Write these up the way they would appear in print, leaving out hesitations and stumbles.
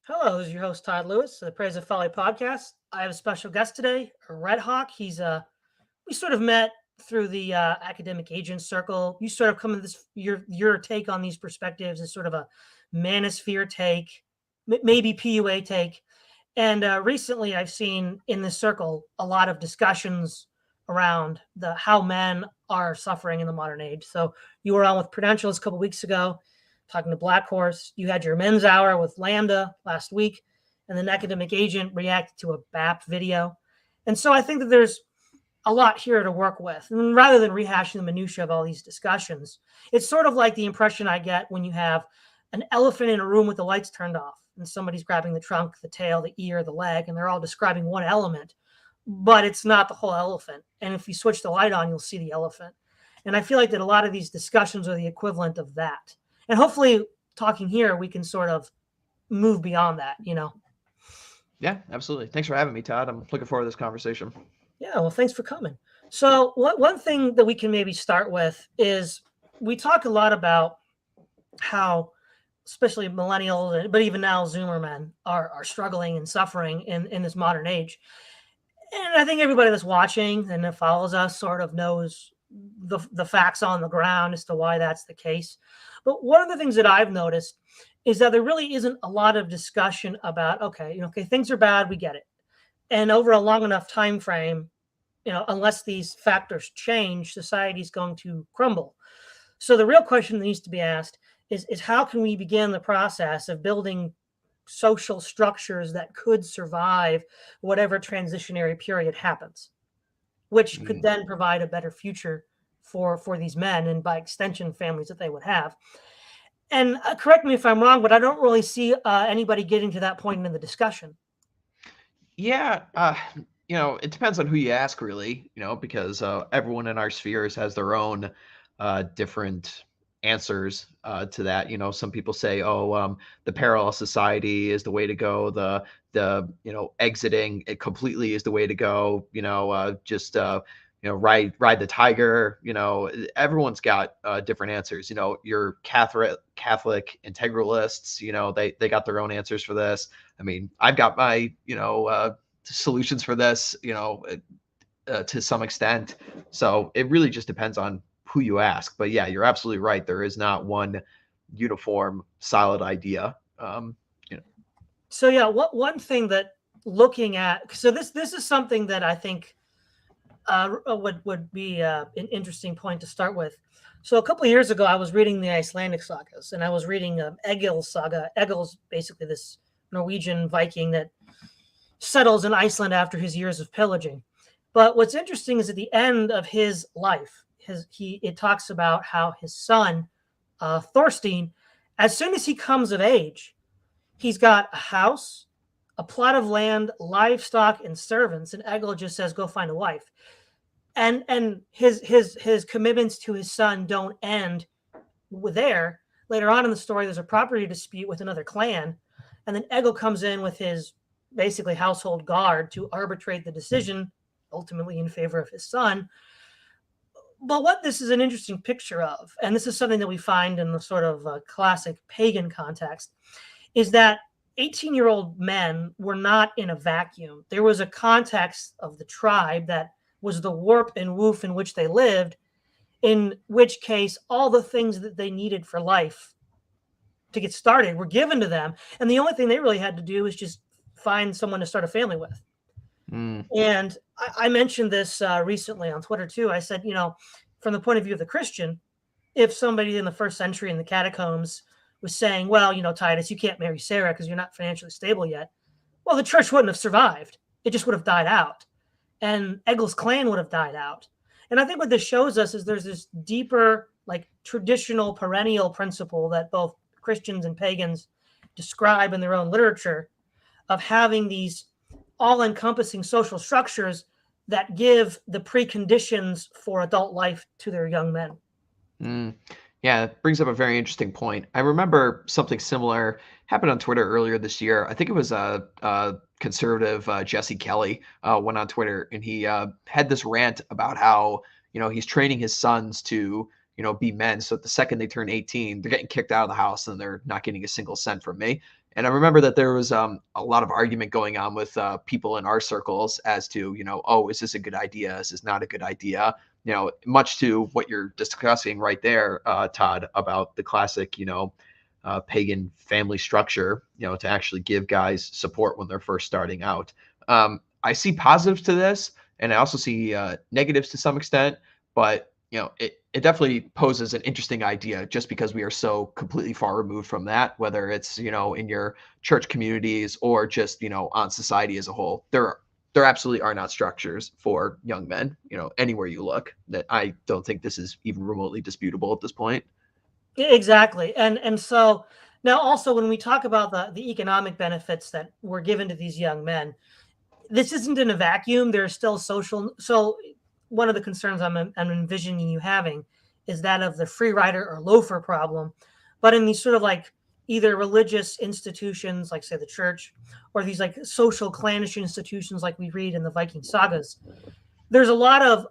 Hello, this is your host Todd Lewis of the Praise of Folly podcast. I have a special guest today, RedHawk. We sort of met through the academic agent circle. You sort of come in this your take on these perspectives is sort of a manosphere take, maybe PUA take. And recently, I've seen in this circle a lot of discussions around the how men are suffering in the modern age. So you were on with Prudentials a couple weeks ago, talking to Black Horse. You had your men's hour with Lambda last week, and then academic agent reacted to a BAP video. And so I think that there's a lot here to work with. And rather than rehashing the minutia of all these discussions, it's sort of like the impression I get when you have an elephant in a room with the lights turned off and somebody's grabbing the trunk, the tail, the ear, the leg, and they're all describing one element, but it's not the whole elephant. And if you switch the light on, you'll see the elephant. And I feel like that a lot of these discussions are the equivalent of that. And hopefully talking here, we can sort of move beyond that. Yeah, absolutely. Thanks for having me, Todd. I'm looking forward to this conversation. Yeah, well, thanks for coming. So, one thing that we can maybe start with is we talk a lot about how, especially millennials, but even now Zoomer men are struggling and suffering in this modern age. And I think everybody that's watching and that follows us sort of knows the facts on the ground as to why that's the case. But one of the things that I've noticed is that there really isn't a lot of discussion about, okay, things are bad, we get it. And over a long enough time frame, unless these factors change, society is going to crumble. So the real question that needs to be asked is how can we begin the process of building social structures that could survive whatever transitionary period happens, which could then provide a better future for these men and by extension families that they would have. And correct me if I'm wrong, but I don't really see anybody getting to that point in the discussion. Yeah, it depends on who you ask, really, because everyone in our spheres has their own different answers to that. Some people say, oh, the parallel society is the way to go. The exiting it completely is the way to go. Ride the tiger. Everyone's got different answers. Your Catholic integralists. They got their own answers for this. I mean, I've got my solutions for this. To some extent. So it really just depends on who you ask. But yeah, you're absolutely right. There is not one uniform, solid idea. So yeah, one thing that looking at, so this is something that I think would be an interesting point to start with. So a couple of years ago, I was reading the Icelandic sagas, and I was reading Eggil Saga. Eggil's basically this Norwegian Viking that settles in Iceland after his years of pillaging. But what's interesting is at the end of his life, it talks about how his son, Thorstein, as soon as he comes of age, he's got a house, a plot of land, livestock, and servants. And Eggil just says, "Go find a wife." And his commitments to his son don't end there. Later on in the story, there's a property dispute with another clan, and then Eggil comes in with his basically household guard to arbitrate the decision, ultimately in favor of his son. But what this is an interesting picture of, and this is something that we find in the sort of classic pagan context, is that 18-year-old men were not in a vacuum. There was a context of the tribe that was the warp and woof in which they lived, in which case all the things that they needed for life to get started were given to them. And the only thing they really had to do was just find someone to start a family with. And I mentioned this recently on Twitter too. I said, from the point of view of the Christian, if somebody in the first century in the catacombs was saying, well, Titus, you can't marry Sarah because you're not financially stable yet. Well, the church wouldn't have survived. It just would have died out. And Eggil's clan would have died out. And I think what this shows us is there's this deeper, like traditional perennial principle that both Christians and pagans describe in their own literature of having these all-encompassing social structures that give the preconditions for adult life to their young men. Yeah, it brings up a very interesting point. I remember something similar happened on Twitter earlier this year. I think it was a conservative, Jesse Kelly, went on Twitter and he had this rant about how he's training his sons to be men. So the second they turn 18, they're getting kicked out of the house and they're not getting a single cent from me. And I remember that there was a lot of argument going on with people in our circles as to, oh, is this a good idea? Is this not a good idea? Much to what you're discussing right there, Todd, about the classic, pagan family structure, to actually give guys support when they're first starting out. I see positives to this, and I also see negatives to some extent, but it definitely poses an interesting idea just because we are so completely far removed from that, whether it's, in your church communities or just, on society as a whole. There absolutely are not structures for young men, anywhere you look. That I don't think this is even remotely disputable at this point. Exactly. And so now also when we talk about the economic benefits that were given to these young men, this isn't in a vacuum. There's still social. So one of the concerns I'm envisioning you having is that of the free rider or loafer problem. But in these sort of like either religious institutions, like say the church, or these like social clannish institutions like we read in the Viking sagas, there's a lot of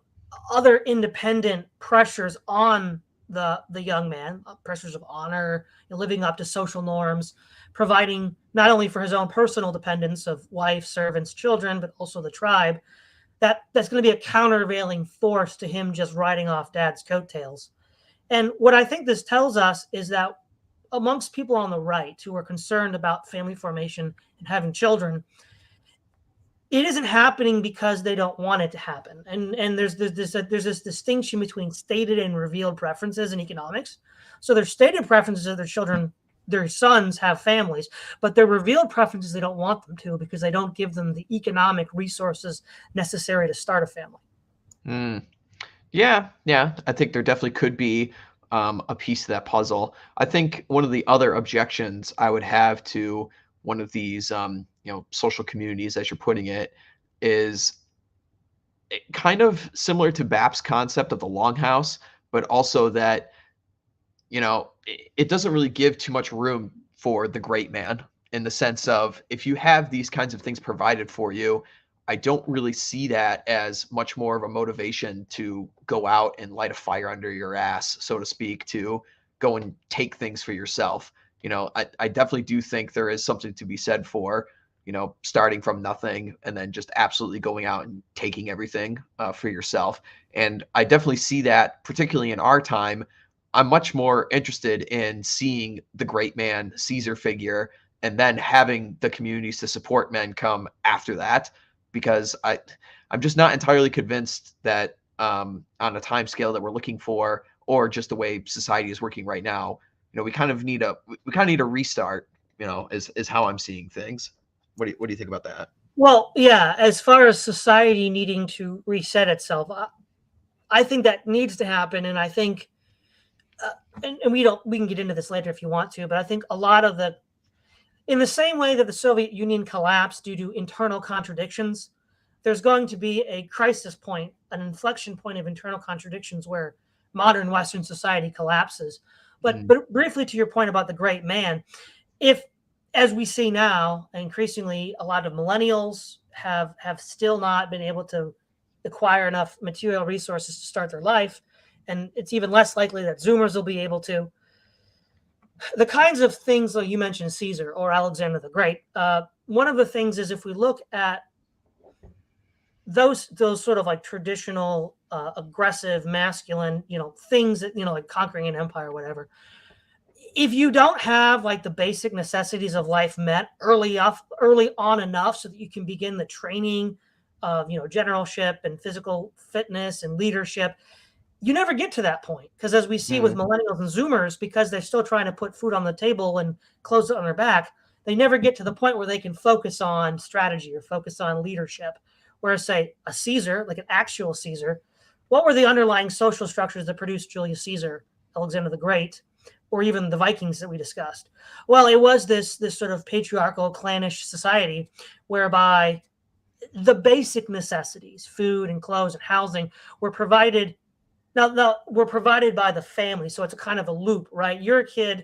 other independent pressures on the young man, pressures of honor, living up to social norms, providing not only for his own personal dependence of wife, servants, children, but also the tribe. That's going to be a countervailing force to him just riding off dad's coattails. And what I think this tells us is that amongst people on the right who are concerned about family formation and having children, it isn't happening because they don't want it to happen. And there's this distinction between stated and revealed preferences in economics. So their stated preferences of their children, their sons have families, but their revealed preferences, they don't want them to because they don't give them the economic resources necessary to start a family. Yeah. I think there definitely could be a piece of that puzzle. I think one of the other objections I would have to one of these, social communities, as you're putting it, is kind of similar to BAP's concept of the longhouse, but also that, it doesn't really give too much room for the great man in the sense of if you have these kinds of things provided for you, I don't really see that as much more of a motivation to go out and light a fire under your ass, so to speak, to go and take things for yourself. I definitely do think there is something to be said for, starting from nothing and then just absolutely going out and taking everything for yourself. And I definitely see that, particularly in our time. I'm much more interested in seeing the great man, Caesar figure, and then having the communities to support men come after that, because I'm just not entirely convinced that on a time scale that we're looking for, or just the way society is working right now, we kind of need a restart, is how I'm seeing things. What do you think about that? Well, yeah, as far as society needing to reset itself, I think that needs to happen. And I think, and we can get into this later if you want to, but I think a lot of in the same way that the Soviet Union collapsed due to internal contradictions, there's going to be a crisis point, an inflection point of internal contradictions where modern Western society collapses. But briefly to your point about the great man, if, as we see now, increasingly a lot of millennials have still not been able to acquire enough material resources to start their life, and it's even less likely that Zoomers will be able to. The kinds of things like you mentioned, Caesar or Alexander the Great. One of the things is if we look at those sort of like traditional aggressive masculine things that like conquering an empire or whatever, if you don't have like the basic necessities of life met early on enough so that you can begin the training of generalship and physical fitness and leadership, you never get to that point. Because as we see with millennials and Zoomers, because they're still trying to put food on the table and clothes on their back, they never get to the point where they can focus on strategy or focus on leadership. Whereas, say, a Caesar, like an actual Caesar, what were the underlying social structures that produced Julius Caesar, Alexander the Great, or even the Vikings that we discussed? Well, it was this sort of patriarchal, clannish society whereby the basic necessities, food and clothes and housing, were provided. Now, we're provided by the family, so it's a kind of a loop, right? You're a kid,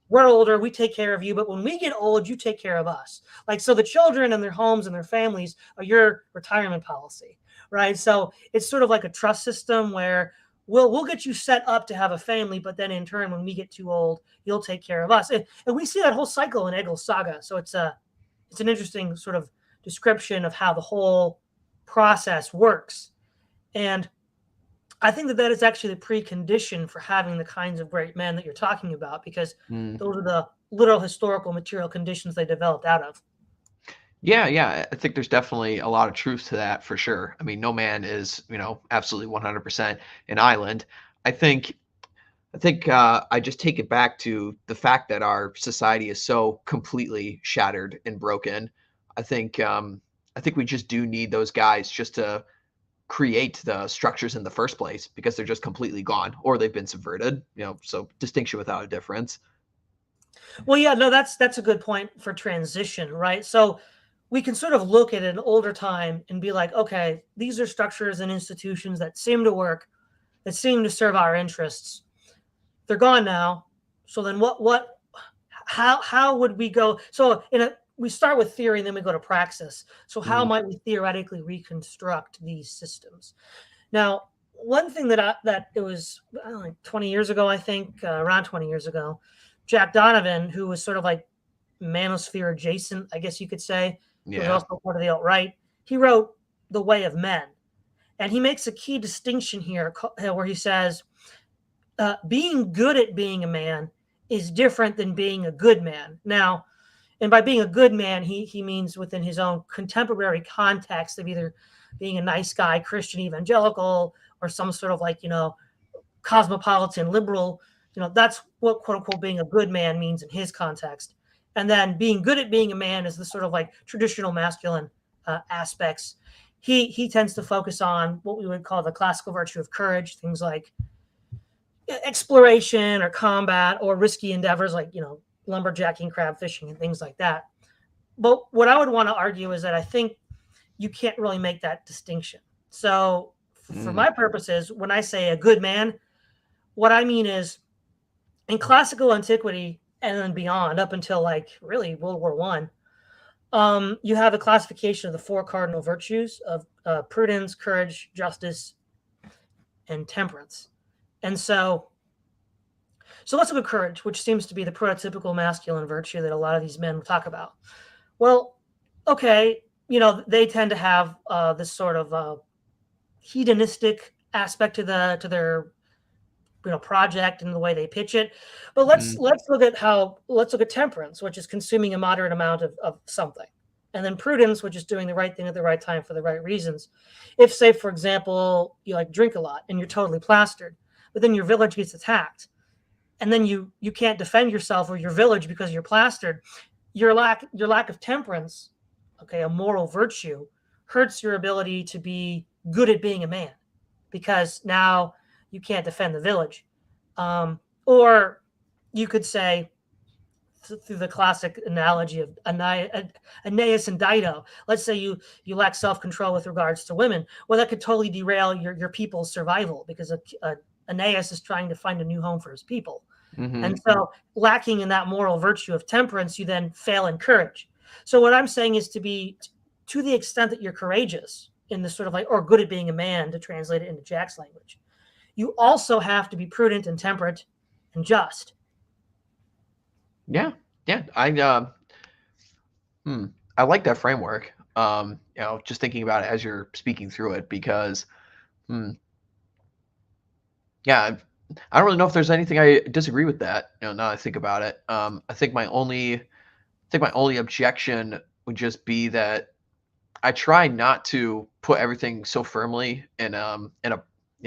we're older, we take care of you, but when we get old, you take care of us. Like, so the children and their homes and their families are your retirement policy, right? So it's sort of like a trust system where we'll get you set up to have a family, but then in turn, when we get too old, you'll take care of us. And we see that whole cycle in Eggil Saga. So it's an interesting sort of description of how the whole process works. And I think that is actually the precondition for having the kinds of great men that you're talking about, because Mm. those are the literal historical material conditions they developed out of. Yeah, yeah. I think there's definitely a lot of truth to that for sure. I mean, no man is, absolutely 100% an island. I think I just take it back to the fact that our society is so completely shattered and broken. I think we just do need those guys just to create the structures in the first place, because they're just completely gone or they've been subverted. So distinction without a difference. Well, yeah, no, that's a good point for transition, right? So we can sort of look at an older time and be like, okay, these are structures and institutions that seem to work, that seem to serve our interests. They're gone now. So then how would we go? So we start with theory and then we go to praxis. So how Mm, might we theoretically reconstruct these systems? Now, one thing that it was, I don't know, like 20 years ago, I think, around 20 years ago, Jack Donovan, who was sort of like manosphere adjacent, I guess you could say, he was yeah. also part of the alt-right. He wrote The Way of Men. And he makes a key distinction here where he says, being good at being a man is different than being a good man. Now, and by being a good man, he means within his own contemporary context of either being a nice guy, Christian evangelical, or some sort of like, cosmopolitan liberal. That's what quote unquote being a good man means in his context. And then being good at being a man is the sort of like traditional masculine aspects. He tends to focus on what we would call the classical virtue of courage, things like exploration or combat or risky endeavors like, lumberjacking, crab fishing, and things like that. But what I would want to argue is that I think you can't really make that distinction. So for Mm, my purposes, when I say a good man, what I mean is in classical antiquity and then beyond, up until like really World War One, you have a classification of the four cardinal virtues of prudence, courage, justice, and temperance. And so let's look at courage, which seems to be the prototypical masculine virtue that a lot of these men talk about. Well, okay, they tend to have this sort of hedonistic aspect to their project and the way they pitch it. But let's mm, look at temperance, which is consuming a moderate amount of something. And then prudence, which is doing the right thing at the right time for the right reasons. If, say, for example, you like drink a lot and you're totally plastered, but then your village gets attacked, and then you can't defend yourself or your village because you're plastered, your lack of temperance, okay, a moral virtue, hurts your ability to be good at being a man, because now you can't defend the village. Or you could say, through the classic analogy of Aeneas and Dido, let's say you lack self-control with regards to women. Well, that could totally derail your people's survival, because Aeneas is trying to find a new home for his people. mm-hmm. And so lacking in that moral virtue of temperance, you then fail in courage. So what I'm saying is, to the extent that you're courageous in this sort of like, or good at being a man, to translate it into Jack's language, you also have to be prudent and temperate and just. Yeah, yeah. I like that framework. Just thinking about it as you're speaking through it, because, hmm, yeah, I don't really know if there's anything I disagree with that. Now I think about it, I think my only objection would just be that I try not to put everything so firmly in a you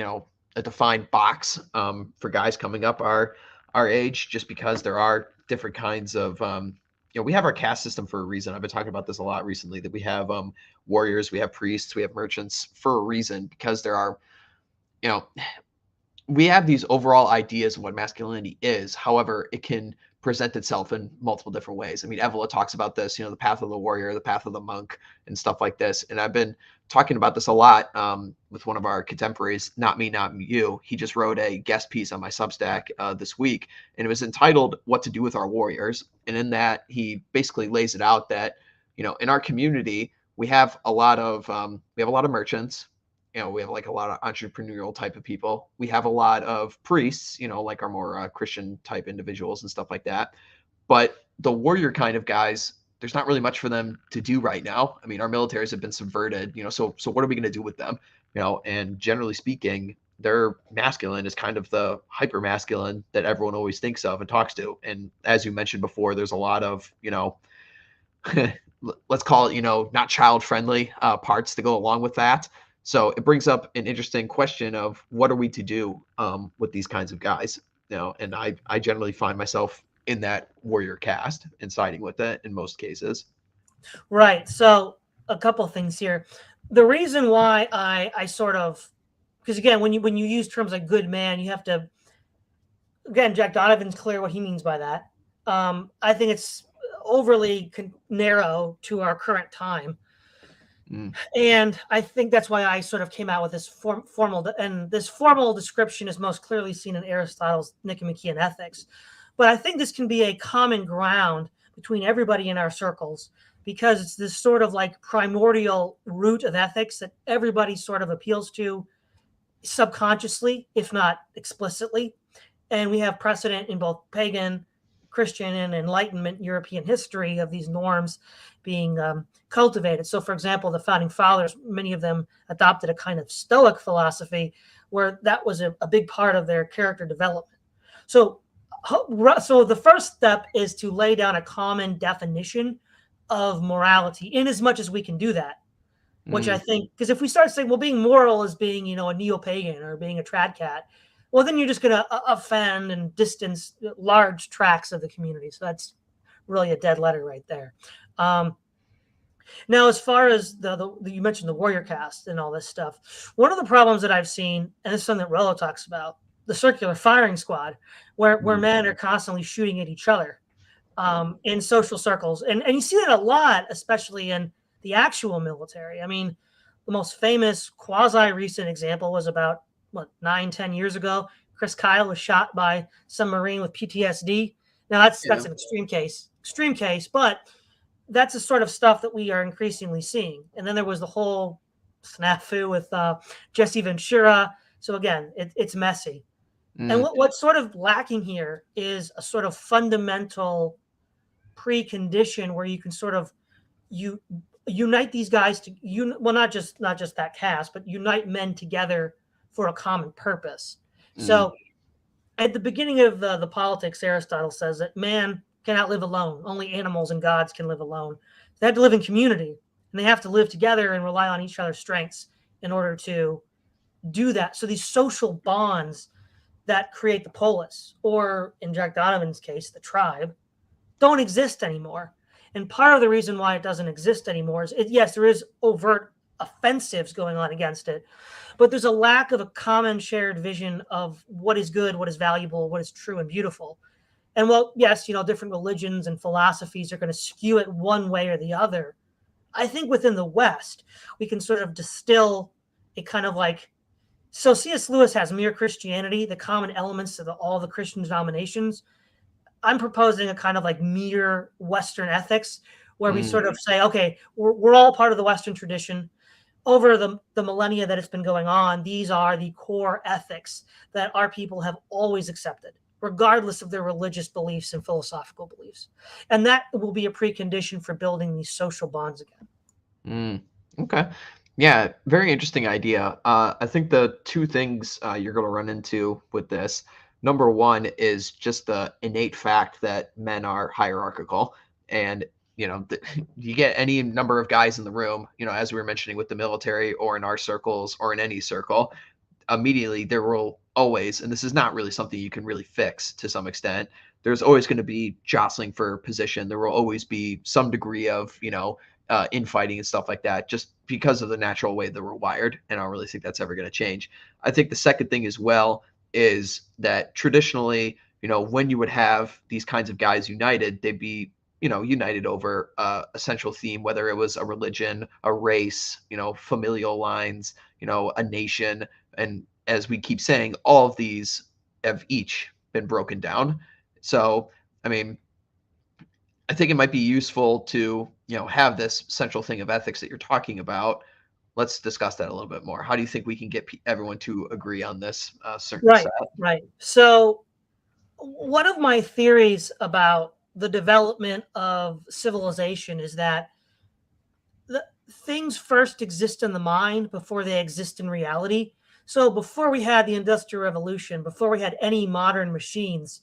know a defined box for guys coming up our age, just because there are different kinds of we have our caste system for a reason. I've been talking about this a lot recently, that we have warriors, we have priests, we have merchants for a reason, because there are you know we have these overall ideas of what masculinity is. However, it can present itself in multiple different ways. I mean, Evola talks about this, the path of the warrior, the path of the monk, and stuff like this. And I've been talking about this a lot with one of our contemporaries, Not Me, Not You. He just wrote a guest piece on my Substack this week, and it was entitled "What to Do with Our Warriors." And in that, he basically lays it out that in our community we have a lot of merchants, we have like a lot of entrepreneurial type of people. We have a lot of priests, like our more Christian type individuals and stuff like that. But the warrior kind of guys, there's not really much for them to do right now. I mean, our militaries have been subverted, so what are we going to do with them? And generally speaking, their masculine is kind of the hyper masculine that everyone always thinks of and talks to. And as you mentioned before, there's a lot of, let's call it, not child friendly parts to go along with that. So it brings up an interesting question of what are we to do with these kinds of guys? And I generally find myself in that warrior cast and siding with it in most cases. Right. So a couple things here. The reason why I sort of, because again, when you use terms like good man, you have to, again, Jack Donovan's clear what he means by that. I think it's overly narrow to our current time. And I think that's why I sort of came out with this formal, and this formal description is most clearly seen in Aristotle's Nicomachean Ethics. But I think this can be a common ground between everybody in our circles, because it's this sort of like primordial root of ethics that everybody sort of appeals to subconsciously, if not explicitly. And we have precedent in both pagan, Christian, and Enlightenment European history of these norms being cultivated. So, for example, the founding fathers, many of them adopted a kind of Stoic philosophy where that was a big part of their character development. So the first step is to lay down a common definition of morality, in as much as we can do that. Which I think, because if we start saying, well, being moral is being, a neo-pagan or being a trad cat, well, then you're just going to offend and distance large tracts of the community. So that's really a dead letter right there. Now, as far as you mentioned the warrior cast and all this stuff, one of the problems that I've seen, and this is something that Rollo talks about, the circular firing squad, where men are constantly shooting at each other in social circles. And you see that a lot, especially in the actual military. I mean, the most famous quasi-recent example was about 9-10 years ago. Chris Kyle was shot by some Marine with PTSD. Now that's an extreme case, but that's the sort of stuff that we are increasingly seeing. And then there was the whole snafu with Jesse Ventura. So again, it's messy. And what's sort of lacking here is a sort of fundamental precondition where you can sort of unite these guys to not just that cast, but unite men together for a common purpose. So at the beginning of the Politics, Aristotle says that man cannot live alone. Only animals and gods can live alone. They have to live in community, and they have to live together and rely on each other's strengths in order to do that. So these social bonds that create the polis, or in Jack Donovan's case, the tribe, don't exist anymore. And part of the reason why it doesn't exist anymore is, yes, there is overt offensives going on against it, but there's a lack of a common shared vision of what is good, what is valuable, what is true and beautiful. And well, yes, different religions and philosophies are going to skew it one way or the other. I think within the West, we can sort of distill a kind of like, so C.S. Lewis has Mere Christianity, the common elements of all the Christian denominations. I'm proposing a kind of like mere Western ethics, where we sort of say, okay, we're all part of the Western tradition. Over the millennia that it's been going on, these are the core ethics that our people have always accepted, regardless of their religious beliefs and philosophical beliefs. And that will be a precondition for building these social bonds again. Okay. Yeah, very interesting idea. I think the two things you're going to run into with this, number one is just the innate fact that men are hierarchical. And, you get any number of guys in the room, as we were mentioning with the military or in our circles or in any circle, immediately there will always, and this is not really something you can really fix to some extent, there's always going to be jostling for position. There will always be some degree of, infighting and stuff like that, just because of the natural way that we're wired. And I don't really think that's ever going to change. I think the second thing as well is that traditionally, when you would have these kinds of guys united, they'd be, united over a central theme, whether it was a religion, a race, familial lines, a nation. And as we keep saying, all of these have each been broken down. So, I mean, I think it might be useful to, have this central thing of ethics that you're talking about let's discuss that a little bit more. How do you think we can get everyone to agree on this certain Right, set? right. So one of my theories about the development of civilization is that things first exist in the mind before they exist in reality. So before we had the Industrial Revolution, before we had any modern machines,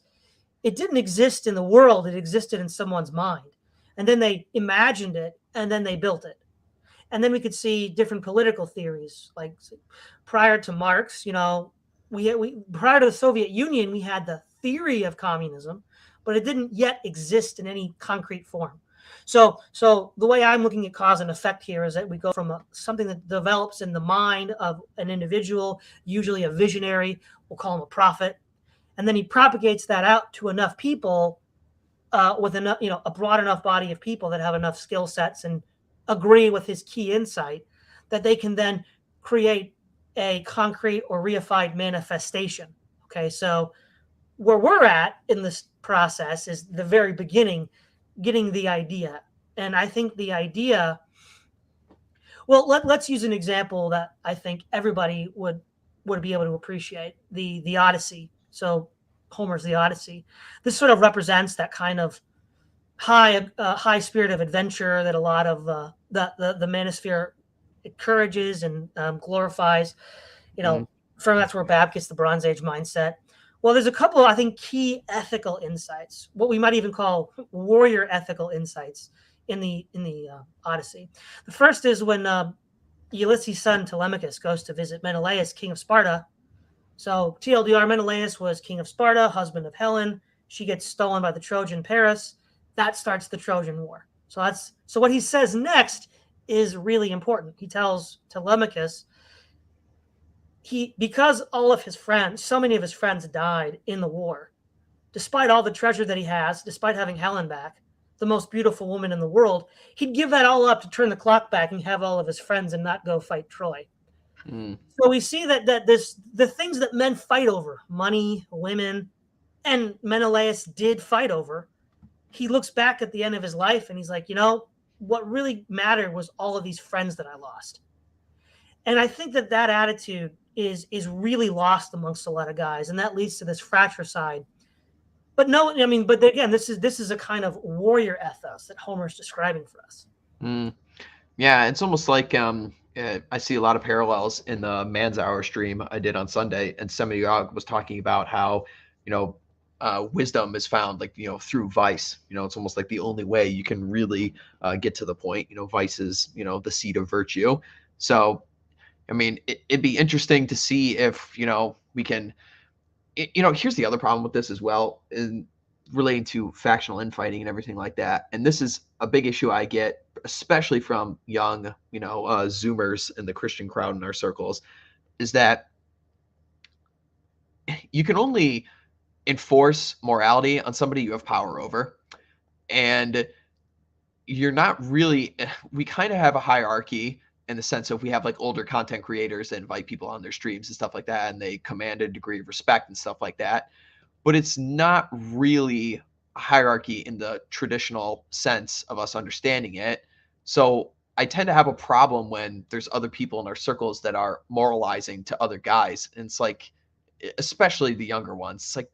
it didn't exist in the world. It existed in someone's mind. And then they imagined it and then they built it. And then we could see different political theories. Like prior to Marx, we prior to the Soviet Union, we had the theory of communism, but it didn't yet exist in any concrete form. So the way I'm looking at cause and effect here is that we go from something that develops in the mind of an individual, usually a visionary, we'll call him a prophet, and then he propagates that out to enough people with enough, a broad enough body of people that have enough skill sets and agree with his key insight that they can then create a concrete or reified manifestation. Okay, so where we're at in this process is the very beginning, getting the idea. And I think the idea, well, let's use an example that I think everybody would be able to appreciate, the Odyssey. So Homer's The Odyssey. This sort of represents that kind of high spirit of adventure that a lot of the manosphere encourages and glorifies. From that's where Bab gets the Bronze Age mindset. Well, there's a couple of, I think, key ethical insights, what we might even call warrior ethical insights in the Odyssey. The first is when Ulysses' son Telemachus goes to visit Menelaus, king of Sparta. So TLDR, Menelaus was king of Sparta, husband of Helen. She gets stolen by the Trojan Paris. That starts the Trojan War. So what he says next is really important. He tells Telemachus, because all of his friends, so many of his friends died in the war, despite all the treasure that he has, despite having Helen back, the most beautiful woman in the world, he'd give that all up to turn the clock back and have all of his friends and not go fight Troy. So we see that the things that men fight over, money, women, and Menelaus did fight over, he looks back at the end of his life and he's like, what really mattered was all of these friends that I lost. And I think that attitude is really lost amongst a lot of guys, and that leads to this fratricide. But again, this is a kind of warrior ethos that Homer's describing for us. Yeah, it's almost like I see a lot of parallels in the Man's Hour stream I did on Sunday, and Semyog was talking about how wisdom is found through vice. It's almost like the only way you can really get to the point. Vice is the seed of virtue. So it'd be interesting to see if we can. Here's the other problem with this as well, in relating to factional infighting and everything like that. And this is a big issue I get, especially from young, Zoomers in the Christian crowd in our circles, is that you can only enforce morality on somebody you have power over. And you're not really, we kind of have a hierarchy in the sense of we have older content creators that invite people on their streams and stuff like that, and they command a degree of respect and stuff like that. But it's not really a hierarchy in the traditional sense of us understanding it. So I tend to have a problem when there's other people in our circles that are moralizing to other guys. And it's like, especially the younger ones, it's like,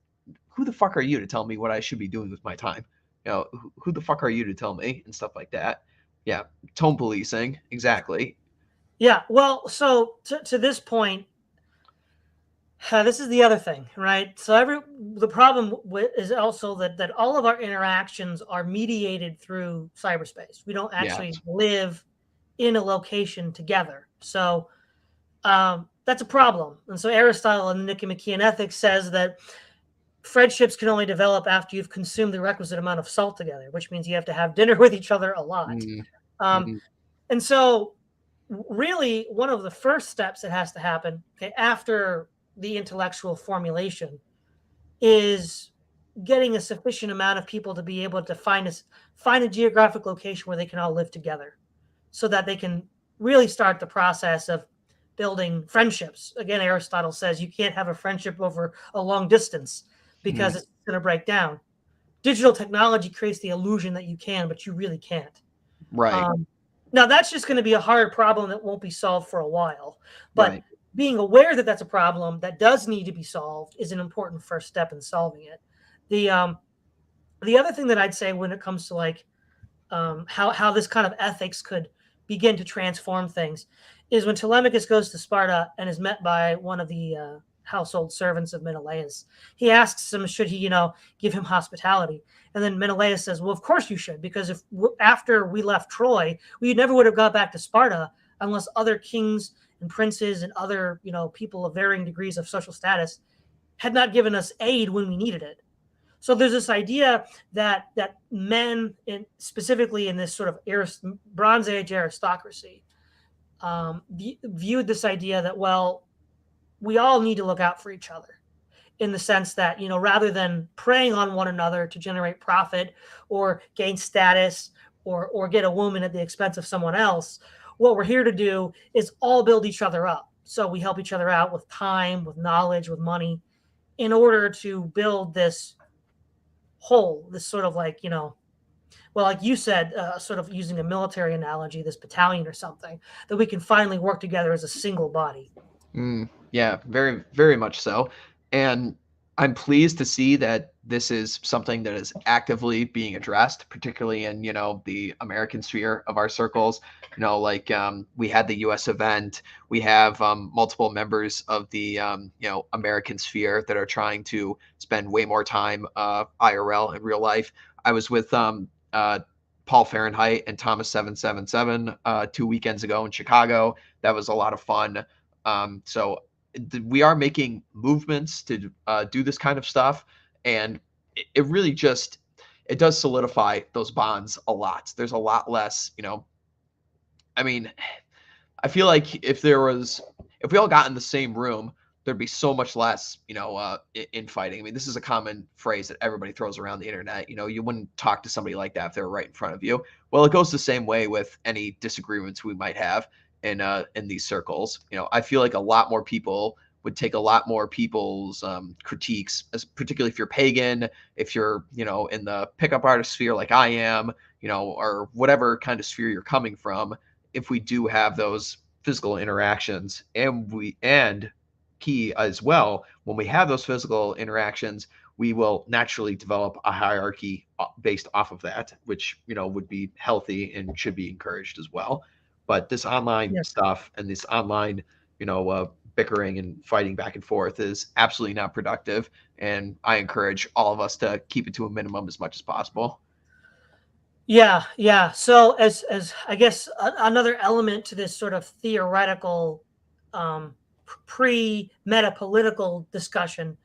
who the fuck are you to tell me what I should be doing with my time? Who the fuck are you to tell me, and stuff like that. Yeah. Tone policing. Exactly. Yeah. Well, so to this point, this is the other thing, right? So the problem is also that all of our interactions are mediated through cyberspace. We don't actually live in a location together. So that's a problem. And so Aristotle in the Nicomachean Ethics says that friendships can only develop after you've consumed the requisite amount of salt together, which means you have to have dinner with each other a lot. And so really one of the first steps that has to happen after the intellectual formulation is getting a sufficient amount of people to be able to find a geographic location where they can all live together, so that they can really start the process of building friendships. Again, Aristotle says you can't have a friendship over a long distance because it's going to break down. Digital technology creates the illusion that you can, but you really can't. Right. Now, that's just going to be a hard problem that won't be solved for a while. But Right. being aware that that's a problem that does need to be solved is an important first step in solving it. The other thing that I'd say when it comes to like how this kind of ethics could begin to transform things is when Telemachus goes to Sparta and is met by one of the household servants of Menelaus. He asks him, should he, give him hospitality? And then Menelaus says, well, of course you should, because if after we left Troy, we never would have got back to Sparta unless other kings and princes and other, people of varying degrees of social status had not given us aid when we needed it. So there's this idea that men, specifically in this sort of Bronze Age aristocracy, viewed this idea that, well, we all need to look out for each other, in the sense that, rather than preying on one another to generate profit or gain status or get a woman at the expense of someone else, what we're here to do is all build each other up. So we help each other out with time, with knowledge, with money, in order to build this whole, this sort of like, well, like you said, sort of using a military analogy, this battalion or something, that we can finally work together as a single body. Yeah, very, very much so. And I'm pleased to see that this is something that is actively being addressed, particularly in, the American sphere of our circles. Like we had the US event, we have multiple members of the, American sphere that are trying to spend way more time IRL in real life. I was with Paul Fahrenheit and Thomas 777 2 weekends ago in Chicago. That was a lot of fun. So we are making movements to do this kind of stuff, and it really just it does solidify those bonds a lot. There's a lot less, I mean, I feel like if we all got in the same room, there'd be so much less, infighting. I mean, this is a common phrase that everybody throws around the internet. You wouldn't talk to somebody like that if they were right in front of you. Well, it goes the same way with any disagreements we might have in these circles. I feel like a lot more people would take a lot more people's critiques, particularly if you're pagan, if you're, in the pickup artist sphere like I am, or whatever kind of sphere you're coming from, if we do have those physical interactions. And key as well, when we have those physical interactions, we will naturally develop a hierarchy based off of that, which, would be healthy and should be encouraged as well. But this online stuff and this online, bickering and fighting back and forth is absolutely not productive. And I encourage all of us to keep it to a minimum as much as possible. Yeah. So as I guess another element to this sort of theoretical, pre-meta political discussion,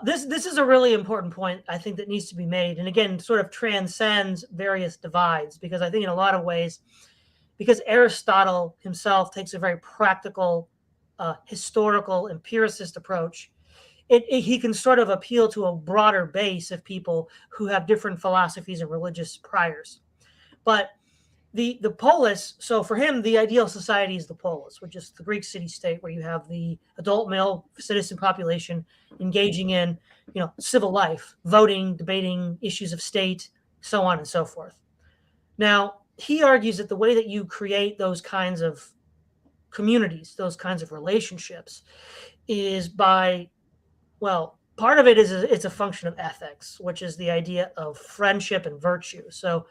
this is a really important point, I think, that needs to be made, and again, sort of transcends various divides, because I think in a lot of ways, because Aristotle himself takes a very practical, historical, empiricist approach, he can sort of appeal to a broader base of people who have different philosophies and religious priors. But the polis, so for him, the ideal society is the polis, which is the Greek city-state where you have the adult male citizen population engaging in, civil life, voting, debating issues of state, so on and so forth. Now, he argues that the way that you create those kinds of communities, those kinds of relationships, is by, well, part of it is it's a function of ethics, which is the idea of friendship and virtue. So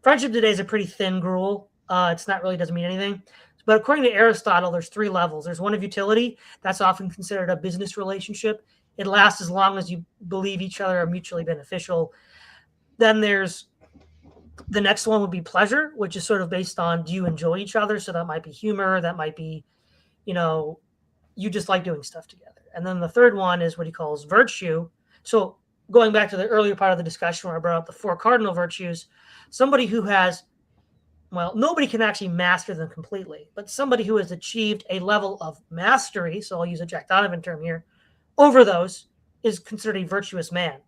friendship today is a pretty thin gruel. It's not really, doesn't mean anything. But according to Aristotle, there's 3 levels. There's one of utility. That's often considered a business relationship. It lasts as long as you believe each other are mutually beneficial. Then there's the next one would be pleasure, which is sort of based on, do you enjoy each other? So that might be humor. That might be, you just like doing stuff together. And then the third one is what he calls virtue. So going back to the earlier part of the discussion where I brought up the 4 cardinal virtues, somebody who has, well, nobody can actually master them completely, but somebody who has achieved a level of mastery, so I'll use a Jack Donovan term here, over those is considered a virtuous man.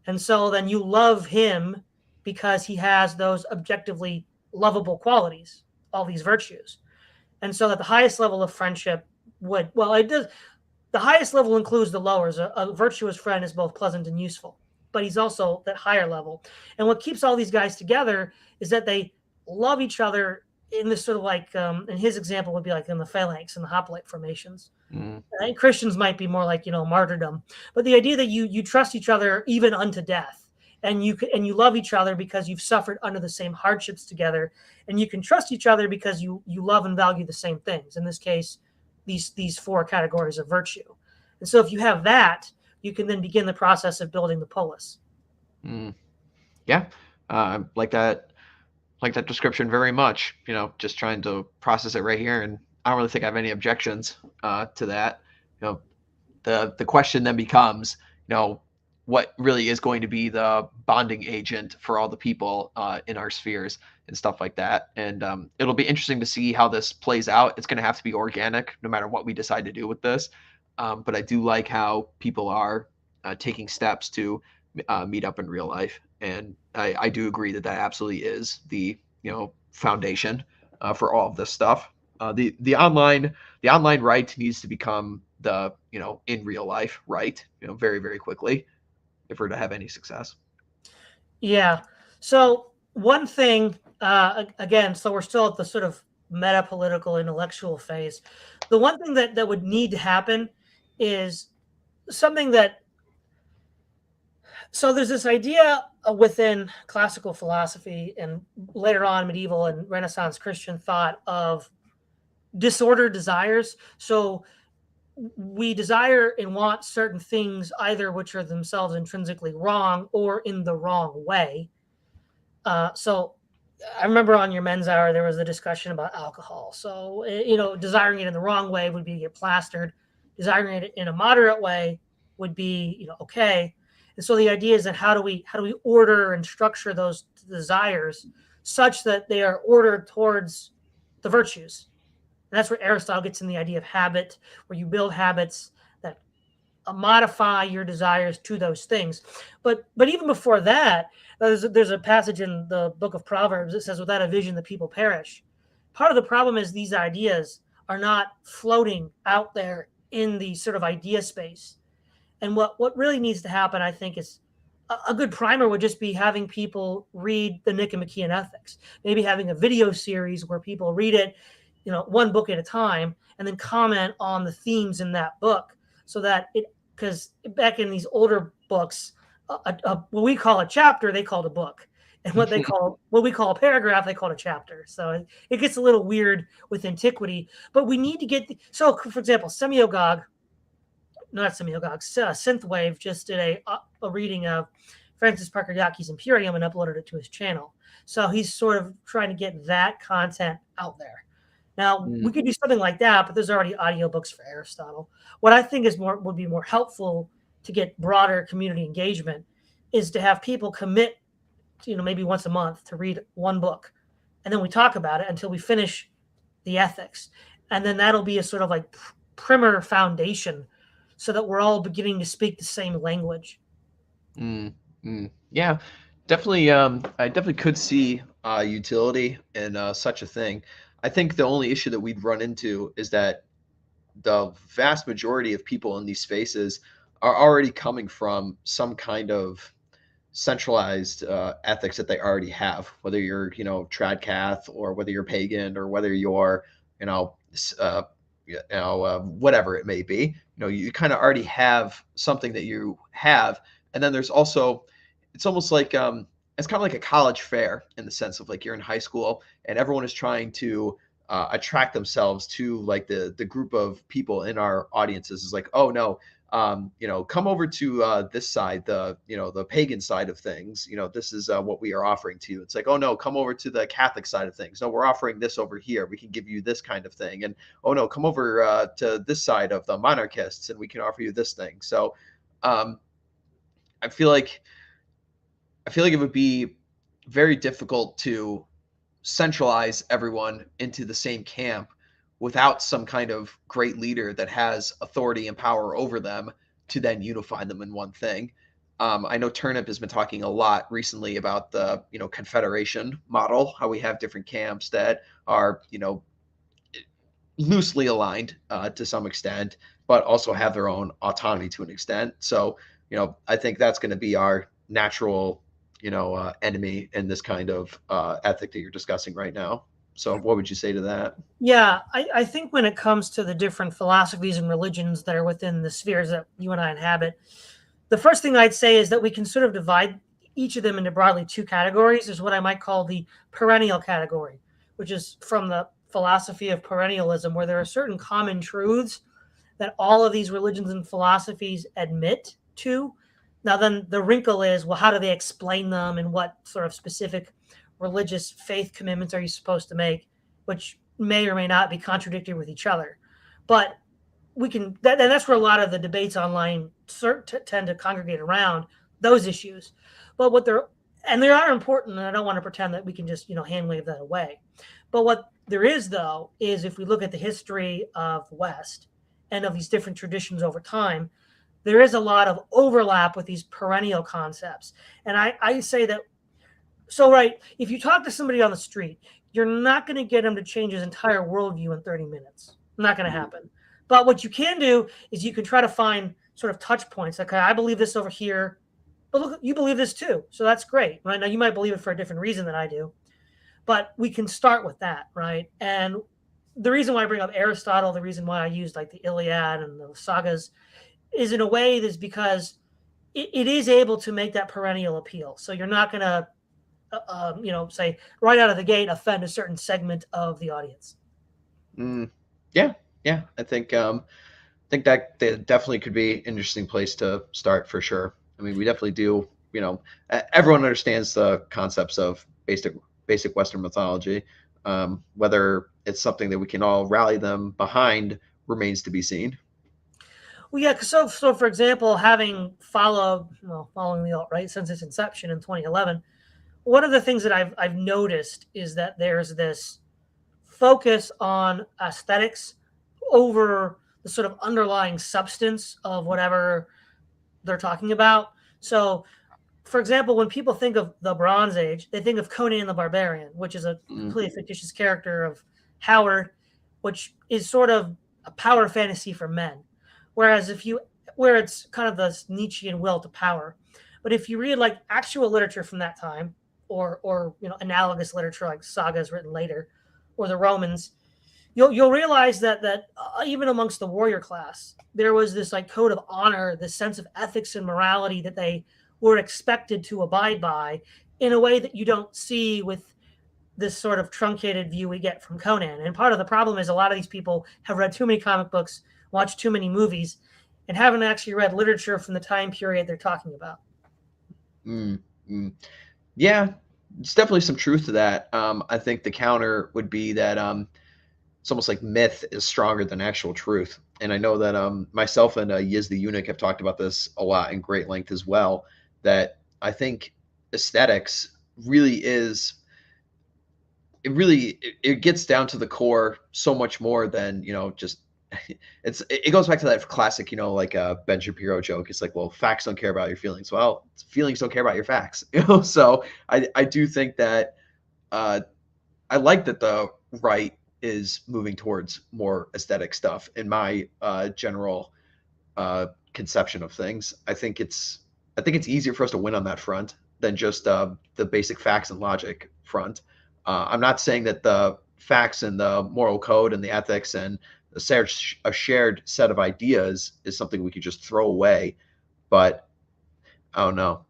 And so then you love him because he has those objectively lovable qualities, all these virtues. And so that the highest level of friendship would, well, it does, the highest level includes the lowers. A virtuous friend is both pleasant and useful, but he's also that higher level. And what keeps all these guys together is that they love each other in this sort of like, in his example would be like in the phalanx and the hoplite formations. Mm, Christians might be more like, martyrdom, but the idea that you trust each other even unto death, and you love each other because you've suffered under the same hardships together, and you can trust each other because you love and value the same things. In this case, these four categories of virtue. And so if you have that, you can then begin the process of building the polis. mm. Yeah, like that. Like that description very much. Just trying to process it right here, and I don't really think I have any objections to that. You know, the question then becomes, what really is going to be the bonding agent for all the people in our spheres and stuff like that. And it'll be interesting to see how this plays out. It's going to have to be organic, no matter what we decide to do with this. But I do like how people are taking steps to meet up in real life, and I do agree that that absolutely is the foundation for all of this stuff. The online right needs to become the in real life right, very very quickly, if we're to have any success. Yeah. So one thing, again, so we're still at the sort of meta political intellectual phase. The one thing that would need to happen is something that, so there's this idea within classical philosophy and later on medieval and Renaissance Christian thought of disordered desires. So we desire and want certain things, either which are themselves intrinsically wrong or in the wrong way. So I remember on your men's hour, there was a discussion about alcohol. So, desiring it in the wrong way would be to get plastered. Desiring it in a moderate way would be, okay. And so the idea is that how do we order and structure those desires such that they are ordered towards the virtues? And that's where Aristotle gets in the idea of habit, where you build habits that modify your desires to those things. But even before that, there's a passage in the book of Proverbs that says, without a vision, the people perish. Part of the problem is these ideas are not floating out there in the sort of idea space. And what really needs to happen, I think, is a good primer would just be having people read the Nicomachean Ethics, maybe having a video series where people read it, one book at a time, and then comment on the themes in that book, so that because back in these older books, what we call a chapter, they called a book, and what we call a paragraph, they called a chapter. So it gets a little weird with antiquity, but we need to get so, for example, Synthwave just did a reading of Francis Parker Yockey's Imperium and uploaded it to his channel. So he's sort of trying to get that content out there. Now, we could do something like that, but there's already audiobooks for Aristotle. What I think would be more helpful to get broader community engagement is to have people commit, maybe once a month to read one book. And then we talk about it until we finish the ethics. And then that'll be a sort of like primer foundation so that we're all beginning to speak the same language. Yeah, definitely. I definitely could see utility in such a thing. I think the only issue that we'd run into is that the vast majority of people in these spaces are already coming from some kind of centralized ethics that they already have, whether you're, tradcath, or whether you're pagan, or whether you're, whatever it may be. You kind of already have something that you have, and then there's also, it's almost like it's kind of like a college fair, in the sense of like you're in high school and everyone is trying to attract themselves to like the group of people in our audiences. Is like, oh no, come over to this side, the pagan side of things. This is what we are offering to you. It's like, oh no, come over to the Catholic side of things. No, we're offering this over here. We can give you this kind of thing. And oh no, come over to this side of the monarchists, and we can offer you this thing. So I feel like it would be very difficult to centralize everyone into the same camp without some kind of great leader that has authority and power over them to then unify them in one thing. I know Turnip has been talking a lot recently about the confederation model, how we have different camps that are loosely aligned to some extent, but also have their own autonomy to an extent. So I think that's going to be our natural enemy in this kind of ethic that you're discussing right now. So what would you say to that? Yeah, I think when it comes to the different philosophies and religions that are within the spheres that you and I inhabit, the first thing I'd say is that we can sort of divide each of them into broadly two categories. There's what I might call the perennial category, which is from the philosophy of perennialism, where there are certain common truths that all of these religions and philosophies admit to. Now, then the wrinkle is, well, how do they explain them, and what sort of specific religious faith commitments are you supposed to make, which may or may not be contradictory with each other. But we can, and that's where a lot of the debates online tend to congregate around those issues. But what they're, and they are important, and I don't want to pretend that we can just, hand wave that away. But what there is, though, is if we look at the history of the West and of these different traditions over time, there is a lot of overlap with these perennial concepts. And I say that, so right, if you talk to somebody on the street, you're not going to get him to change his entire worldview in 30 minutes. Not going to happen. But what you can do is you can try to find sort of touch points. Like, I believe this over here, but look, you believe this too. So that's great, right? Now, you might believe it for a different reason than I do, but we can start with that, right? And the reason why I bring up Aristotle, the reason why I use like the Iliad and the sagas is in a way is because it is able to make that perennial appeal. So you're not going to, say right out of the gate, offend a certain segment of the audience. Yeah. I think that definitely could be an interesting place to start for sure. I mean, we definitely do. Everyone understands the concepts of basic Western mythology. Whether it's something that we can all rally them behind remains to be seen. Well, yeah. So for example, having following the alt-right since its inception in 2011. One of the things that I've noticed is that there's this focus on aesthetics over the sort of underlying substance of whatever they're talking about. So, for example, when people think of the Bronze Age, they think of Conan the Barbarian, which is a completely fictitious character of Howard, which is sort of a power fantasy for men. Whereas where it's kind of the Nietzschean will to power. But if you read like actual literature from that time, or analogous literature like sagas written later, or the Romans, you'll realize that even amongst the warrior class, there was this like code of honor, this sense of ethics and morality that they were expected to abide by in a way that you don't see with this sort of truncated view we get from Conan. And part of the problem is a lot of these people have read too many comic books, watched too many movies, and haven't actually read literature from the time period they're talking about. Yeah, it's definitely some truth to that. I think the counter would be that it's almost like myth is stronger than actual truth. And I know that myself and Yiz the Eunuch have talked about this a lot in great length as well, that I think aesthetics really is, it gets down to the core so much more than, just it goes back to that classic, like Ben Shapiro joke. It's like, well, facts don't care about your feelings. Well, feelings don't care about your facts. So I do think that I like that the right is moving towards more aesthetic stuff in my general conception of things. I think it's easier for us to win on that front than just the basic facts and logic front. I'm not saying that the facts and the moral code and the ethics and a shared set of ideas is something we could just throw away, but I don't know.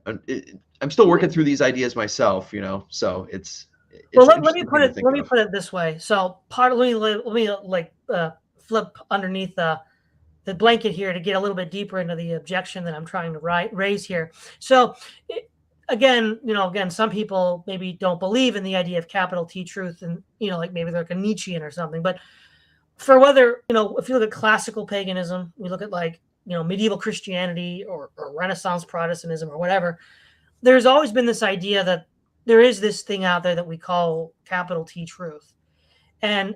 I'm still working through these ideas myself, so it's well. Let me put it this way. So let me flip underneath the blanket here to get a little bit deeper into the objection that I'm trying to raise here. So again, some people maybe don't believe in the idea of capital T truth, and like maybe they're like a Nietzschean or something, but for whether, if you look at classical paganism, we look at like, medieval Christianity or Renaissance Protestantism or whatever, there's always been this idea that there is this thing out there that we call capital T truth. And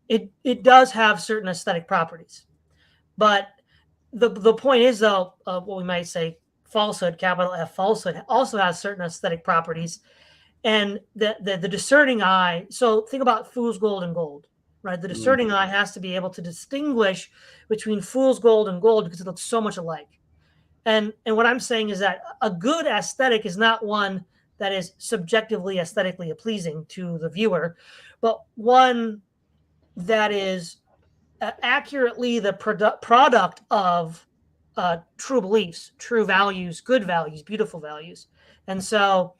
it does have certain aesthetic properties. But the point is, though, what we might say falsehood, capital F falsehood, also has certain aesthetic properties. And the discerning eye, so think about fool's gold and gold. Right, the discerning eye has to be able to distinguish between fool's gold and gold because it looks so much alike. And what I'm saying is that a good aesthetic is not one that is subjectively aesthetically pleasing to the viewer, but one that is accurately the product of true beliefs, true values, good values, beautiful values. And so,